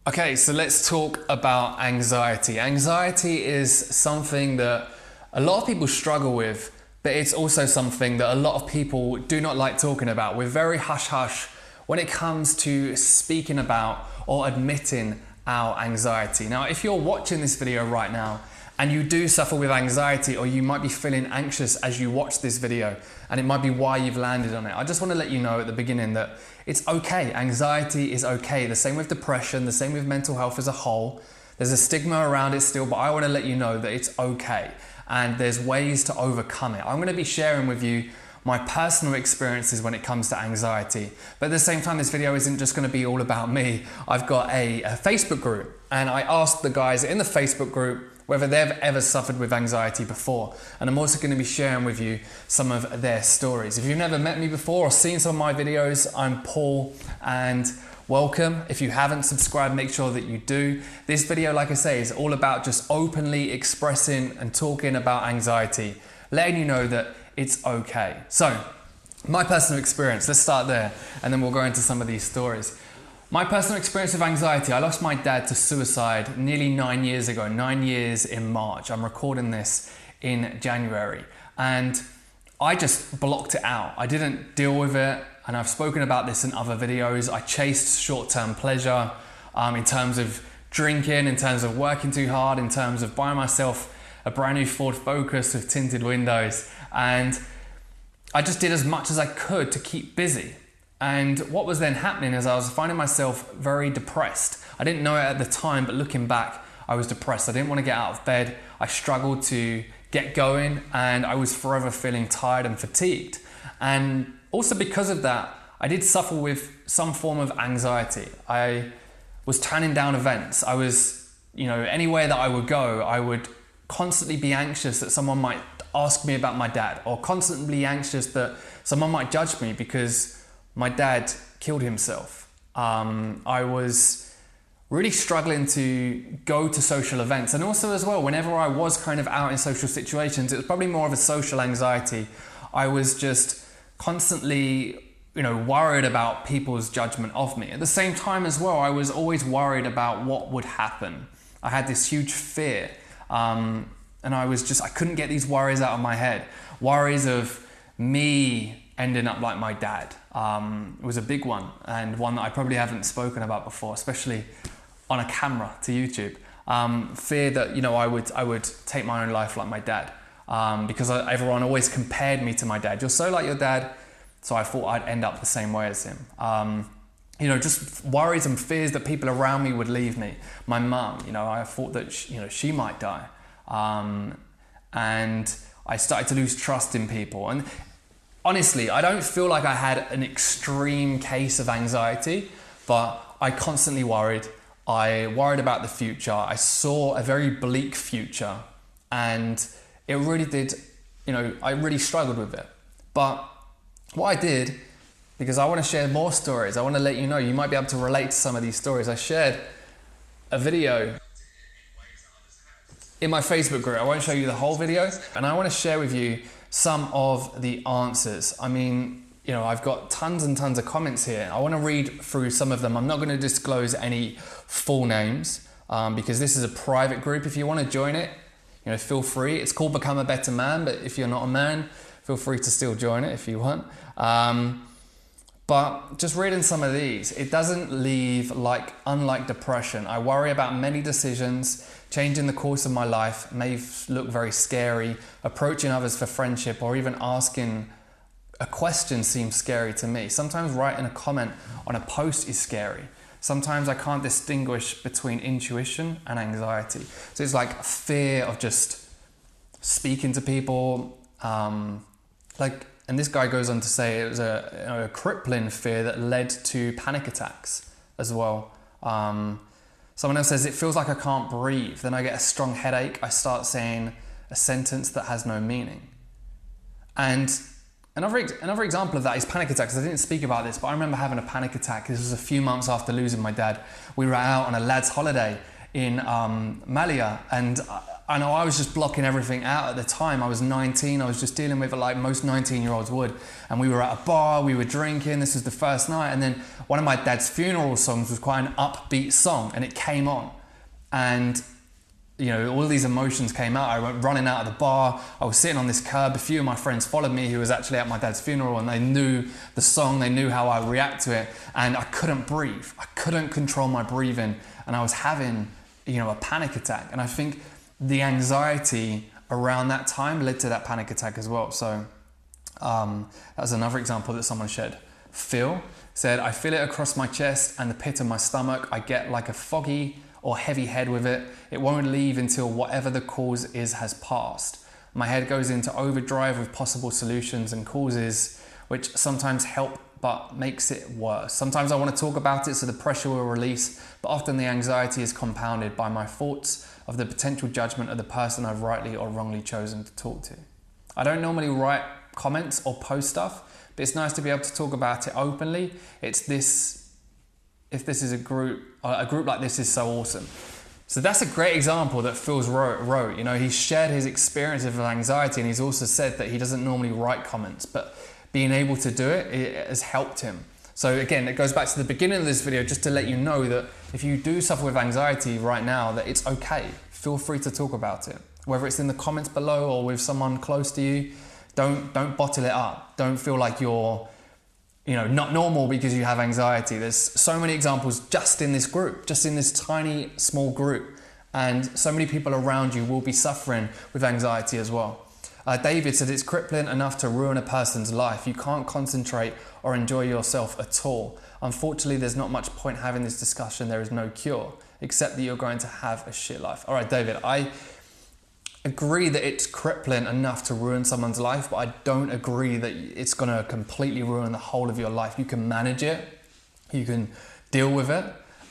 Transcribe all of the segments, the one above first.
Okay, so let's talk about anxiety. Anxiety is something that a lot of people struggle with, but it's also something that a lot of people do not like talking about. We're very hush-hush when it comes to speaking about or admitting our anxiety. Now, if you're watching this video right now and you do suffer with anxiety, or you might be feeling anxious as you watch this video, and it might be why you've landed on it, I just want to let you know at the beginning that it's okay. Anxiety is okay. The same with depression, the same with mental health as a whole. There's a stigma around it still, but I want to let you know that it's okay and there's ways to overcome it. I'm going to be sharing with you my personal experiences when it comes to anxiety. But at the same time, this video isn't just going to be all about me. I've got a Facebook group, and I asked the guys in the Facebook group whether they've ever suffered with anxiety before. And I'm also going to be sharing with you some of their stories. If you've never met me before or seen some of my videos, I'm Paul, and welcome. If you haven't subscribed, make sure that you do. This video, like I say, is all about just openly expressing and talking about anxiety, letting you know that it's okay. So, my personal experience, let's start there, and then we'll go into some of these stories. My personal experience with anxiety, I lost my dad to suicide nearly 9 years ago, 9 years in March. I'm recording this in January, and I just blocked it out. I didn't deal with it, and I've spoken about this in other videos. I chased short-term pleasure in terms of drinking, in terms of working too hard, in terms of buying myself a brand new Ford Focus with tinted windows, and I just did as much as I could to keep busy. And what was then happening is I was finding myself very depressed. I didn't know it at the time, but looking back, I was depressed. I didn't want to get out of bed. I struggled to get going, and I was forever feeling tired and fatigued. And also because of that, I did suffer with some form of anxiety. I was turning down events. I was, anywhere that I would go, I would constantly be anxious that someone might ask me about my dad, or constantly anxious that someone might judge me because my dad killed himself. I was really struggling to go to social events, and also as well, whenever I was kind of out in social situations, it was probably more of a social anxiety. I was just constantly, worried about people's judgment of me. At the same time as well, I was always worried about what would happen. I had this huge fear, and I couldn't get these worries out of my head. Worries of me ending up like my dad was a big one, and one that I probably haven't spoken about before, especially on a camera to YouTube. Fear that I would take my own life like my dad, because everyone always compared me to my dad. You're so like your dad, so I thought I'd end up the same way as him. Just worries and fears that people around me would leave me. My mum, I thought that she might die, and I started to lose trust in people. And honestly, I don't feel like I had an extreme case of anxiety, but I constantly worried. I worried about the future. I saw a very bleak future, and it really did, I really struggled with it. But what I did, because I want to share more stories, I want to let you know, you might be able to relate to some of these stories. I shared a video in my Facebook group. I won't show you the whole video, and I want to share with you some of the answers. I mean, I've got tons and tons of comments here. I want to read through some of them. I'm not going to disclose any full names because this is a private group. If you want to join it, feel free. It's called Become a Better Man, but if you're not a man, feel free to still join it if you want. But just reading some of these, it doesn't leave unlike depression. I worry about many decisions. Changing the course of my life may look very scary. Approaching others for friendship or even asking a question seems scary to me. Sometimes writing a comment on a post is scary. Sometimes I can't distinguish between intuition and anxiety. So it's like fear of just speaking to people. And this guy goes on to say it was a crippling fear that led to panic attacks as well. Someone else says, it feels like I can't breathe. Then I get a strong headache. I start saying a sentence that has no meaning. And another example of that is panic attacks. I didn't speak about this, but I remember having a panic attack. This was a few months after losing my dad. We were out on a lad's holiday in Malia, and I know I was just blocking everything out at the time. I was 19. I was just dealing with it like most 19-year-olds would. And we were at a bar, we were drinking. This was the first night. And then one of my dad's funeral songs was quite an upbeat song, and it came on. And you know, all these emotions came out. I went running out of the bar. I was sitting on this curb. A few of my friends followed me who was actually at my dad's funeral, and they knew the song. They knew how I react to it. And I couldn't breathe. I couldn't control my breathing. And I was having, you know, a panic attack. And I think the anxiety around that time led to that panic attack as well. So that was another example that someone shared. Phil said, I feel it across my chest and the pit of my stomach. I get like a foggy or heavy head with it. It won't leave until whatever the cause is has passed. My head goes into overdrive with possible solutions and causes, which sometimes help but makes it worse. Sometimes I want to talk about it so the pressure will release, but often the anxiety is compounded by my thoughts of the potential judgment of the person I've rightly or wrongly chosen to talk to. I don't normally write comments or post stuff, but it's nice to be able to talk about it openly. If this is a group like this is so awesome. So that's a great example that Phil's wrote. You know, he shared his experience of anxiety, and he's also said that he doesn't normally write comments, but being able to do it has helped him. So again, it goes back to the beginning of this video just to let you know that if you do suffer with anxiety right now, that it's okay. Feel free to talk about it. Whether it's in the comments below or with someone close to you, don't bottle it up. Don't feel like you're not normal because you have anxiety. There's so many examples just in this group, just in this tiny, small group. And so many people around you will be suffering with anxiety as well. David said it's crippling enough to ruin a person's life. You can't concentrate or enjoy yourself at all. Unfortunately, there's not much point having this discussion. There is no cure, except that you're going to have a shit life. All right, David, I agree that it's crippling enough to ruin someone's life, but I don't agree that it's going to completely ruin the whole of your life. You can manage it, you can deal with it.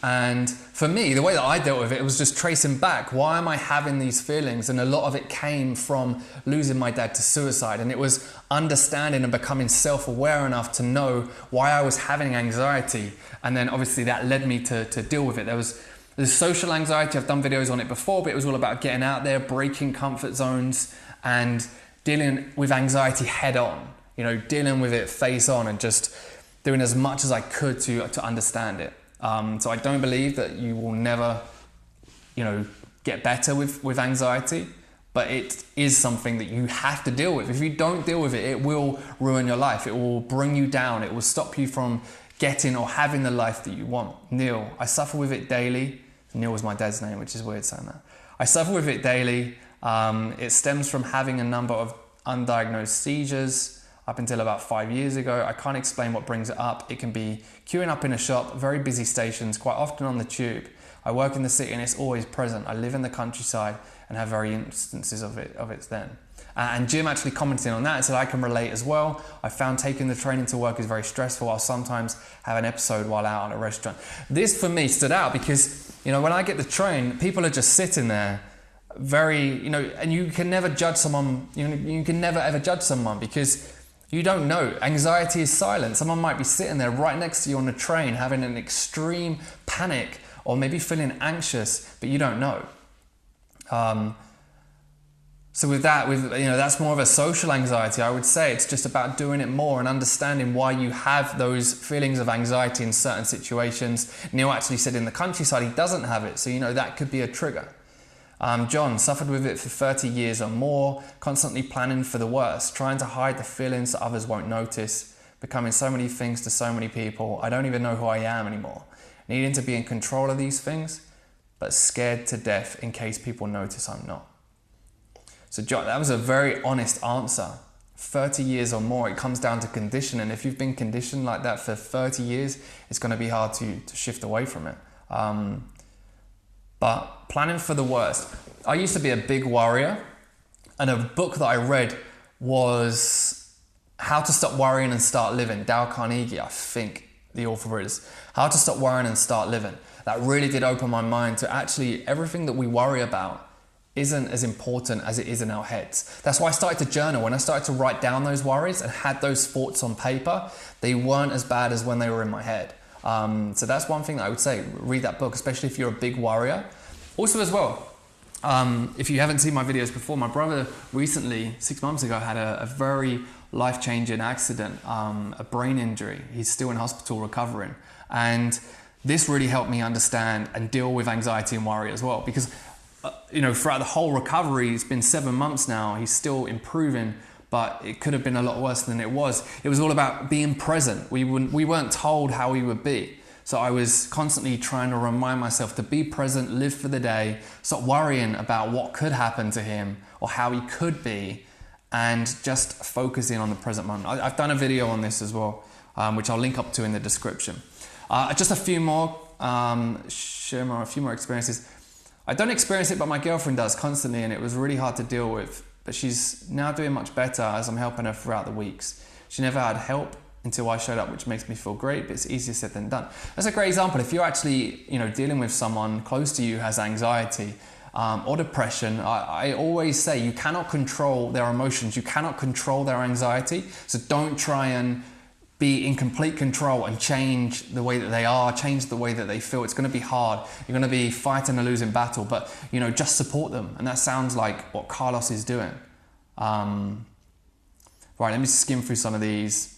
And for me, the way that I dealt with it was just tracing back. Why am I having these feelings? And a lot of it came from losing my dad to suicide. And it was understanding and becoming self-aware enough to know why I was having anxiety. And then obviously that led me to deal with it. There's social anxiety. I've done videos on it before, but it was all about getting out there, breaking comfort zones, and dealing with anxiety head on. You know, dealing with it face on, and just doing as much as I could to understand it. So I don't believe that you will never, get better with anxiety, but it is something that you have to deal with. If you don't deal with it, it will ruin your life. It will bring you down. It will stop you from getting or having the life that you want. Neil, I suffer with it daily. Neil was my dad's name, which is weird saying that. I suffer with it daily. It stems from having a number of undiagnosed seizures up until about 5 years ago. I can't explain what brings it up. It can be queuing up in a shop, very busy stations, quite often on the tube. I work in the city and it's always present. I live in the countryside and have very instances of it then. And Jim actually commented on that and said, I can relate as well. I found taking the train into work is very stressful. I'll sometimes have an episode while out at a restaurant. This for me stood out because, when I get the train, people are just sitting there and you can never judge someone, you can never ever judge someone because you don't know. Anxiety is silent. Someone might be sitting there right next to you on the train having an extreme panic or maybe feeling anxious, but you don't know. So with that, that's more of a social anxiety. I would say it's just about doing it more and understanding why you have those feelings of anxiety in certain situations. Neil actually said in the countryside he doesn't have it, so that could be a trigger. John suffered with it for 30 years or more, constantly planning for the worst, trying to hide the feelings that others won't notice, becoming so many things to so many people. I don't even know who I am anymore. Needing to be in control of these things, but scared to death in case people notice I'm not. So John, that was a very honest answer. 30 years or more, it comes down to conditioning. If you've been conditioned like that for 30 years, it's going to be hard to shift away from it. But planning for the worst. I used to be a big worrier, and a book that I read was How to Stop Worrying and Start Living. Dale Carnegie, I think the author is. How to Stop Worrying and Start Living. That really did open my mind to actually everything that we worry about isn't as important as it is in our heads. That's why I started to journal. When I started to write down those worries and had those thoughts on paper, they weren't as bad as when they were in my head. So that's one thing that I would say, read that book, especially if you're a big worrier. Also as well, If you haven't seen my videos before, my brother recently, 6 months ago, had a very life-changing accident, a brain injury. He's still in hospital recovering. And this really helped me understand and deal with anxiety and worry as well. Because, throughout the whole recovery, it's been 7 months now, he's still improving, but it could have been a lot worse than it was. It was all about being present. We weren't told how he would be. So I was constantly trying to remind myself to be present, live for the day, stop worrying about what could happen to him or how he could be, and just focusing on the present moment. I've done a video on this as well, which I'll link up to in the description. Just a few more, share a few more experiences. I don't experience it, but my girlfriend does constantly, and it was really hard to deal with. But she's now doing much better as I'm helping her throughout the weeks. She never had help until I showed up, which makes me feel great, but it's easier said than done. That's a great example. If you're actually, dealing with someone close to you who has anxiety or depression, I always say you cannot control their emotions. You cannot control their anxiety. So don't try and be in complete control and change the way that they are, change the way that they feel. It's going to be hard. You're going to be fighting a losing battle, but just support them. And that sounds like what Carlos is doing. Right, let me skim through some of these.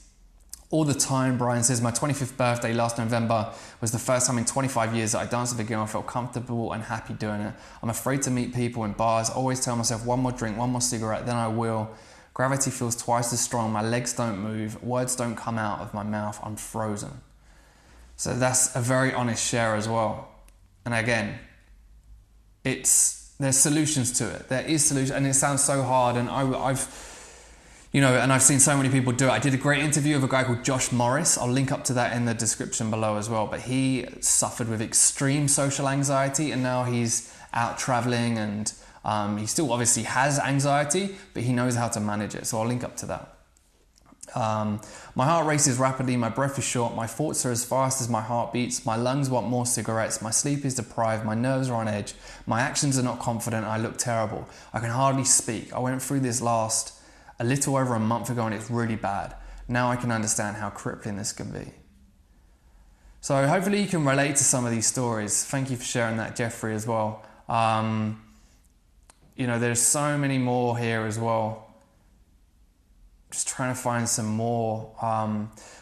All the time, Brian says, my 25th birthday last November was the first time in 25 years that I danced with a girl and felt comfortable and happy doing it. I'm afraid to meet people in bars. Always tell myself one more drink, one more cigarette, then I will. Gravity feels twice as strong. My legs don't move. Words don't come out of my mouth. I'm frozen. So that's a very honest share as well. And again, there's solutions to it. There is solution, and it sounds so hard. And I've seen so many people do it. I did a great interview with a guy called Josh Morris. I'll link up to that in the description below as well. But he suffered with extreme social anxiety, and now he's out traveling, and he still obviously has anxiety, but he knows how to manage it. So I'll link up to that. My heart races rapidly, my breath is short, my thoughts are as fast as my heart beats, my lungs want more cigarettes, my sleep is deprived, my nerves are on edge, my actions are not confident, I look terrible. I can hardly speak. I went through this a little over a month ago, and it's really bad. Now I can understand how crippling this can be. So hopefully you can relate to some of these stories. Thank you for sharing that, Jeffrey, as well. There's so many more here as well. Just trying to find some more.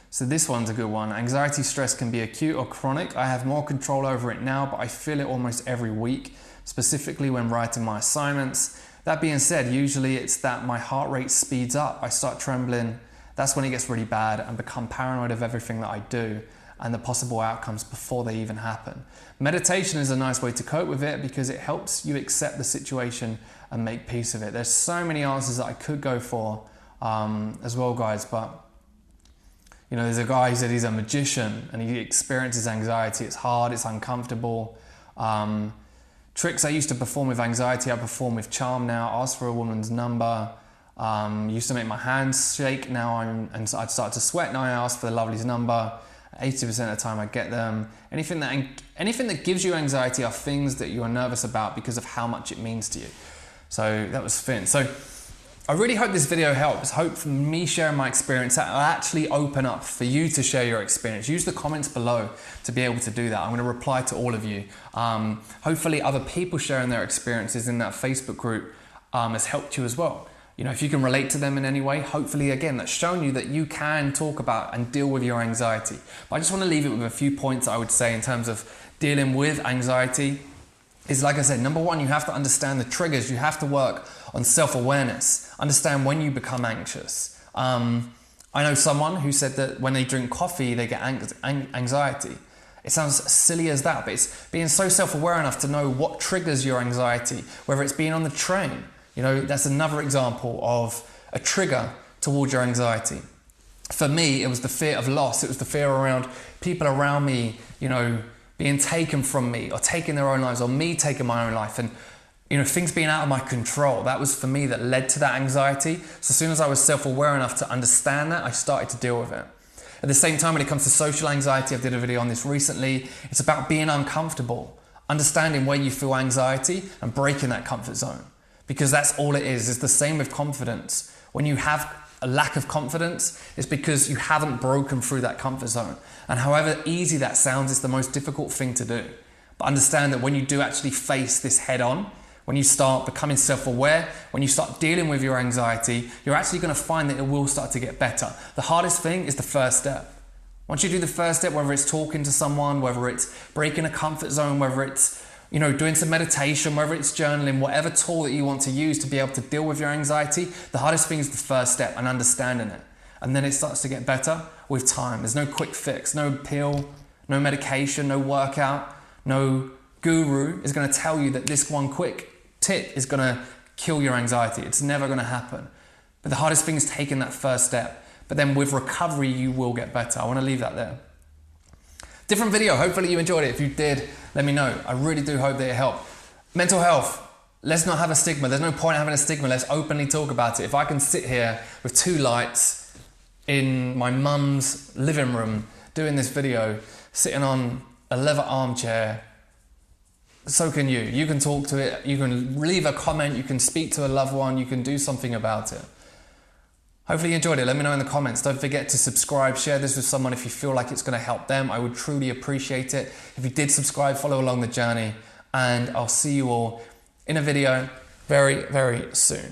So this one's a good one. Anxiety stress can be acute or chronic. I have more control over it now, but I feel it almost every week, specifically when writing my assignments. That being said, usually it's that my heart rate speeds up. I start trembling. That's when it gets really bad and become paranoid of everything that I do and the possible outcomes before they even happen. Meditation is a nice way to cope with it because it helps you accept the situation and make peace of it. There's so many answers that I could go for as well, guys, but there's a guy who said he's a magician and he experiences anxiety. It's hard, it's uncomfortable. Tricks I used to perform with anxiety, I perform with charm now. Ask for a woman's number. Used to make my hands shake. Now I'd start to sweat. Now I ask for the lovely's number. 80% of the time I get them. Anything that gives you anxiety are things that you are nervous about because of how much it means to you. So that was Finn. So I really hope this video helps. Hope from me sharing my experience that will actually open up for you to share your experience. Use the comments below to be able to do that. I'm going to reply to all of you. Hopefully other people sharing their experiences in that Facebook group has helped you as well. If you can relate to them in any way, hopefully again, that's shown you that you can talk about and deal with your anxiety. But I just want to leave it with a few points I would say in terms of dealing with anxiety. Is like I said, number one, you have to understand the triggers. You have to work on self-awareness. Understand when you become anxious. I know someone who said that when they drink coffee, they get anxiety. It sounds silly as that, but it's being so self-aware enough to know what triggers your anxiety, whether it's being on the train. That's another example of a trigger towards your anxiety. For me, it was the fear of loss. It was the fear around people around me, being taken from me or taking their own lives or me taking my own life and, things being out of my control. That was for me that led to that anxiety. So as soon as I was self-aware enough to understand that, I started to deal with it. At the same time, when it comes to social anxiety, I did a video on this recently. It's about being uncomfortable, understanding where you feel anxiety and breaking that comfort zone. Because that's all it is. It's the same with confidence. When you have a lack of confidence, it's because you haven't broken through that comfort zone. And however easy that sounds, it's the most difficult thing to do. But understand that when you do actually face this head on, when you start becoming self-aware, when you start dealing with your anxiety, you're actually going to find that it will start to get better. The hardest thing is the first step. Once you do the first step, whether it's talking to someone, whether it's breaking a comfort zone, whether it's doing some meditation, whether it's journaling, whatever tool that you want to use to be able to deal with your anxiety, the hardest thing is the first step and understanding it. And then it starts to get better with time. There's no quick fix, no pill, no medication, no workout, no guru is going to tell you that this one quick tip is going to kill your anxiety. It's never going to happen. But the hardest thing is taking that first step. But then with recovery, you will get better. I want to leave that there. Different video. Hopefully you enjoyed it. If you did, let me know. I really do hope that it helped. Mental health. Let's not have a stigma. There's no point having a stigma. Let's openly talk about it. If I can sit here with 2 lights in my mum's living room doing this video, sitting on a leather armchair, so can you. You can talk to it. You can leave a comment. You can speak to a loved one. You can do something about it. Hopefully you enjoyed it. Let me know in the comments. Don't forget to subscribe. Share this with someone if you feel like it's going to help them. I would truly appreciate it. If you did subscribe, follow along the journey. And I'll see you all in a video very, very soon.